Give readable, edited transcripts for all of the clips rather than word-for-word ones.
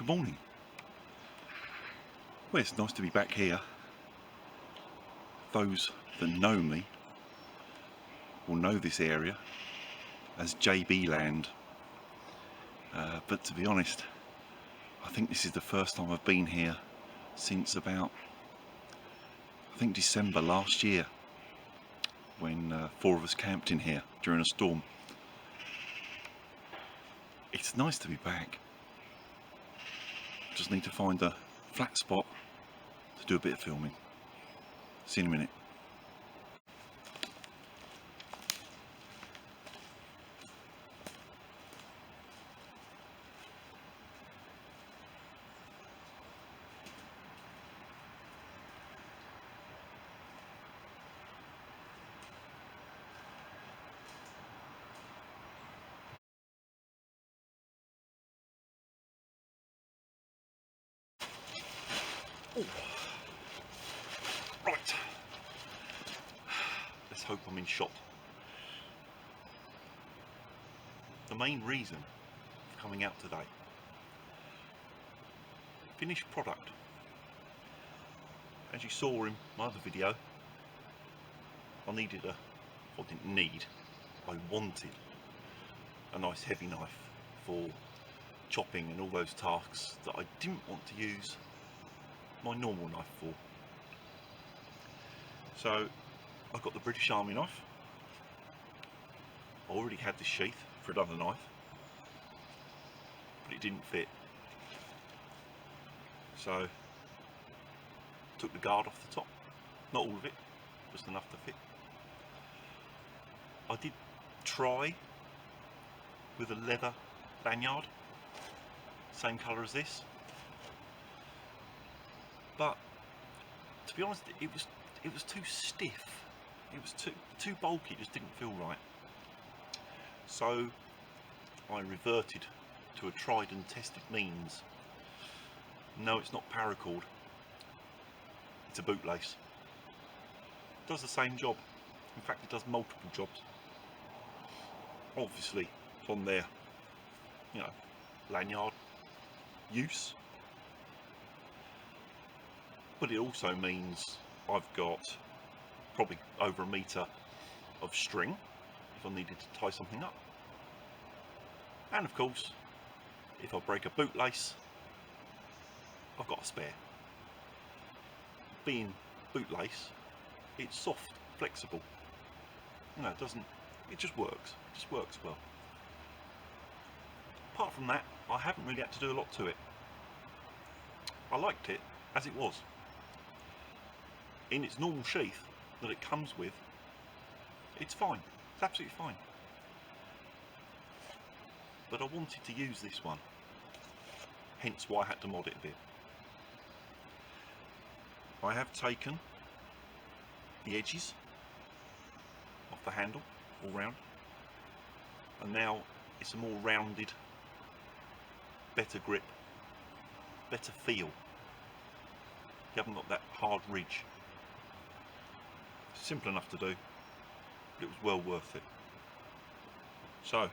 Good morning. Well, it's nice to be back here. Those that know me will know this area as JB Land, but to be honest, I think this is the first time I've been here since about, I think, December last year, when 4 of us camped in here during a storm. It's nice to be back. Just need to find a flat spot to do a bit of filming. See you in a minute. Oh. Right, let's hope I'm in shot. The main reason for coming out today, finished product. As you saw in my other video, I wanted a nice heavy knife for chopping and all those tasks that I didn't want to use my normal knife for. So I got the British Army knife. I already had this sheath for another knife, but it didn't fit. So took the guard off the top, not all of it, just enough to fit. I did try with a leather lanyard, same colour as this, but to be honest, it was too stiff. It was too bulky. It just didn't feel right. So I reverted to a tried and tested means. No, it's not paracord. It's a bootlace. It does the same job. In fact, it does multiple jobs. Obviously, on their, lanyard use. But it also means I've got probably over 1 metre of string if I needed to tie something up. And of course, if I break a bootlace, I've got a spare. Being bootlace, it's soft, flexible. It just works. It just works well. Apart from that, I haven't really had to do a lot to it. I liked it as it was. In its normal sheath that it comes with, it's fine. It's absolutely fine. But I wanted to use this one, hence why I had to mod it a bit. I have taken the edges off the handle all round, and now it's a more rounded, better grip, better feel. You haven't got that hard ridge. It's simple enough to do, but it was well worth it. So,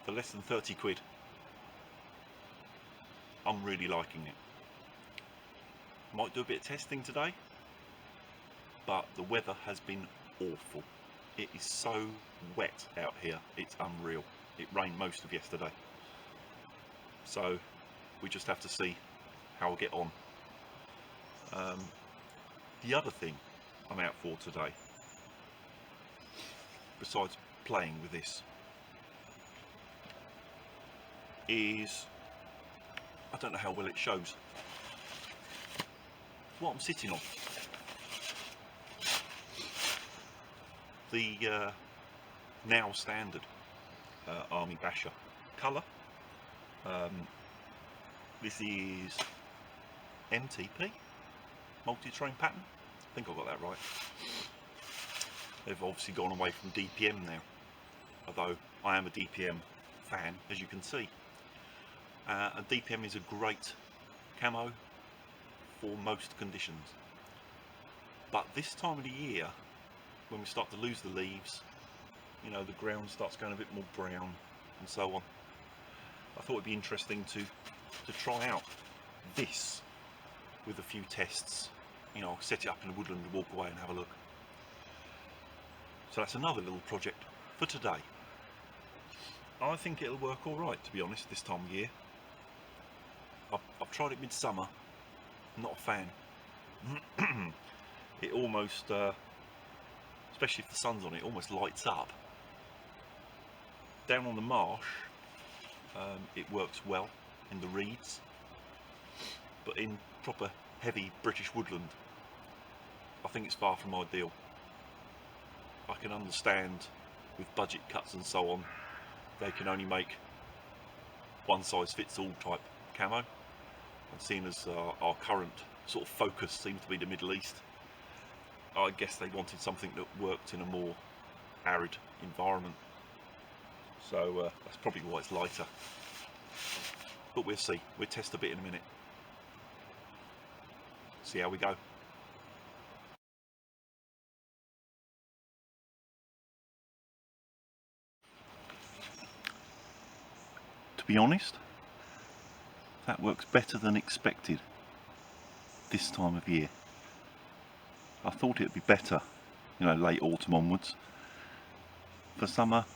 for less than 30 quid, I'm really liking it. Might do a bit of testing today, but the weather has been awful. It is so wet out here, it's unreal. It rained most of yesterday. So we just have to see how I get on. The other thing I'm out for today, besides playing with this, is, I don't know how well it shows, what I'm sitting on. The now standard Army Basher colour. This is MTP, multi-terrain pattern. I think I got that right. They've obviously gone away from DPM now, although I am a DPM fan, as you can see. And DPM is a great camo for most conditions. But this time of the year, when we start to lose the leaves, the ground starts going a bit more brown and so on, I thought it'd be interesting to try out this with a few tests. You know, I'll set it up in the woodland and walk away and have a look. So that's another little project for today. I think it'll work all right, to be honest, this time of year. I've tried it midsummer, not a fan. It almost, especially if the sun's on it, almost lights up. Down on the marsh, it works well in the reeds, but in proper heavy British woodland, I think it's far from ideal. I can understand with budget cuts and so on, they can only make one size fits all type camo, and seeing as our current sort of focus seems to be the Middle East, I guess they wanted something that worked in a more arid environment. So that's probably why it's lighter. But we'll see. We'll test a bit in a minute. See how we go. To be honest, that works better than expected this time of year. I thought it would be better, you know, late autumn onwards. For summer,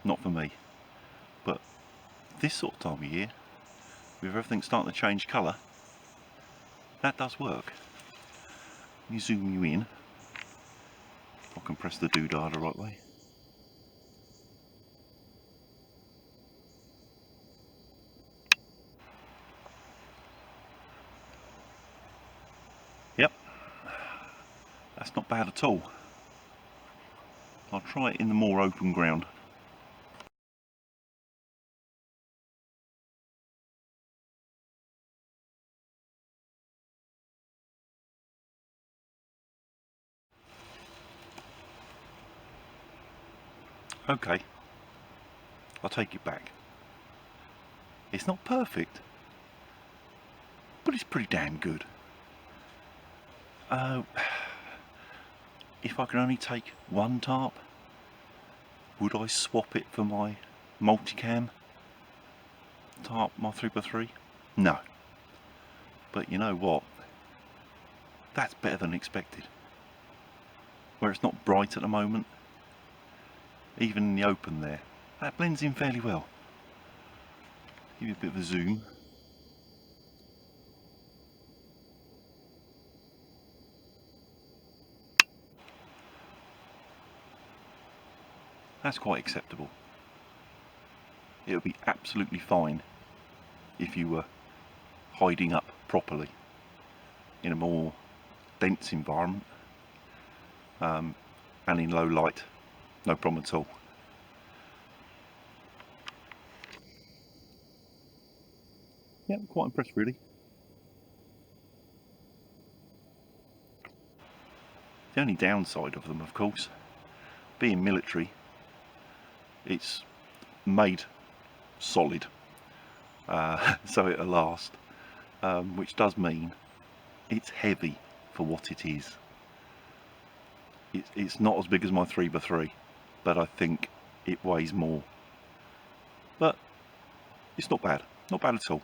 not for me. But this sort of time of year, with everything starting to change colour, that does work. Let me zoom you in. If I can press the doodah the right way. Yep, that's not bad at all. I'll try it in the more open ground. Okay, I'll take it back. It's not perfect, but it's pretty damn good. If I can only take one tarp, would I swap it for my multicam tarp, my 3x3? No. But you know what? That's better than expected. Where it's not bright at the moment, even in the open there, that blends in fairly well. Give you a bit of a zoom. That's quite acceptable. It would be absolutely fine if you were hiding up properly in a more dense environment, and in low light, no problem at all. Yeah, I'm quite impressed really. The only downside of them, of course, being military, it's made solid, so it'll last, which does mean it's heavy for what it is. It's not as big as my 3x3, but I think it weighs more. But it's not bad at all.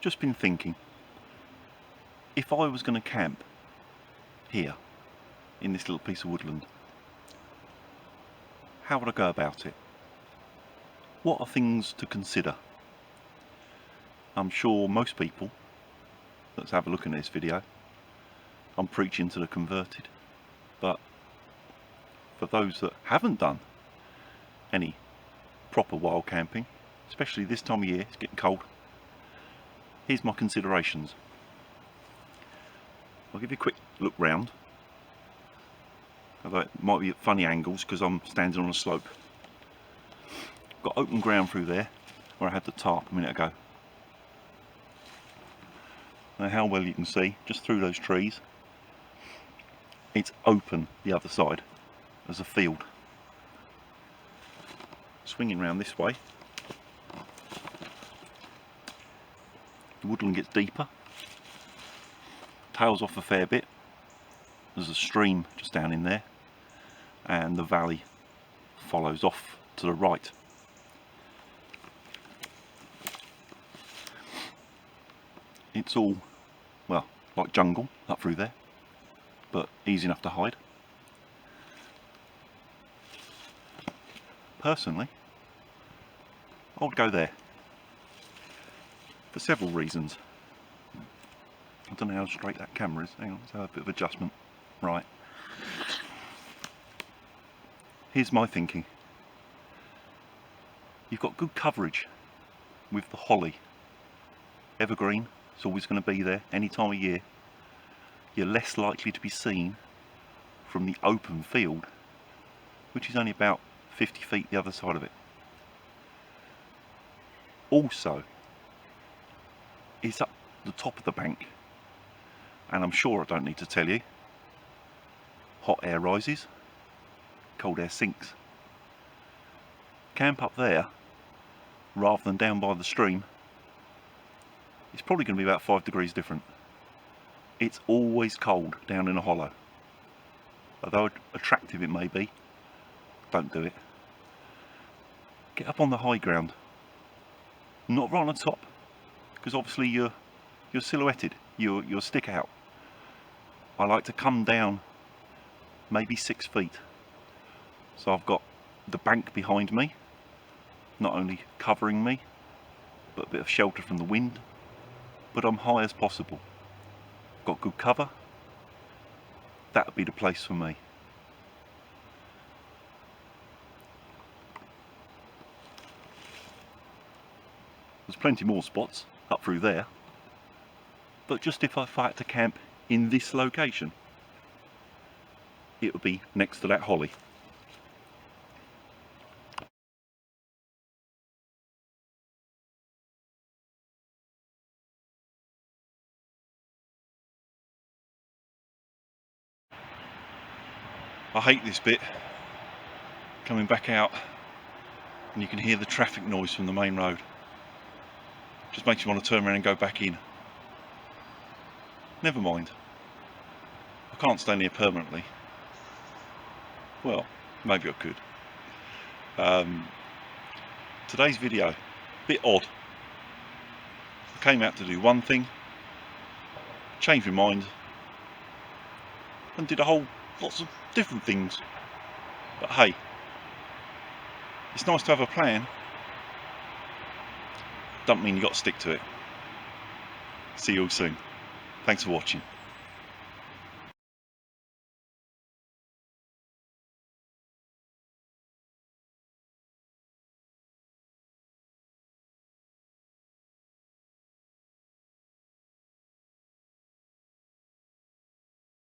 Just been thinking, if I was going to camp here in this little piece of woodland, how would I go about it? What are things to consider? I'm sure most people, let's have a look at this video, I'm preaching to the converted, but for those that haven't done any proper wild camping, especially this time of year, it's getting cold, here's my considerations. I'll give you a quick look round, although it might be at funny angles because I'm standing on a slope. Got open ground through there where I had the tarp a minute ago. Now how well you can see just through those trees, it's open the other side as a field. Swinging round this way, the woodland gets deeper, tails off a fair bit. There's a stream just down in there, and the valley follows off to the right. It's all, well, like jungle up through there, but easy enough to hide. Personally, I would go there for several reasons. I don't know how straight that camera is. Hang on, let's have a bit of adjustment. Right. Here's my thinking. You've got good coverage with the holly. Evergreen, it's always going to be there any time of year. You're less likely to be seen from the open field, which is only about 50 feet the other side of it. Also, it's up the top of the bank, and I'm sure I don't need to tell you, hot air rises, cold air sinks. Camp up there rather than down by the stream, it's probably going to be about 5 degrees different. It's always cold down in a hollow. Although attractive it may be, don't do it. Get up on the high ground. Not right on the top, because obviously you're silhouetted, you'll stick out. I like to come down maybe 6 feet. So I've got the bank behind me, not only covering me, but a bit of shelter from the wind, but I'm high as possible. Got good cover. That would be the place for me. There's plenty more spots up through there, but just if I had to camp in this location, it would be next to that holly. I hate this bit, coming back out and you can hear the traffic noise from the main road. Just makes you want to turn around and go back in. Never mind. I can't stay here permanently. Well, maybe I could. Today's video, a bit odd. I came out to do one thing, changed my mind, and did lots of different things. But hey, it's nice to have a plan. Don't mean you got to stick to it. See you all soon. Thanks for watching.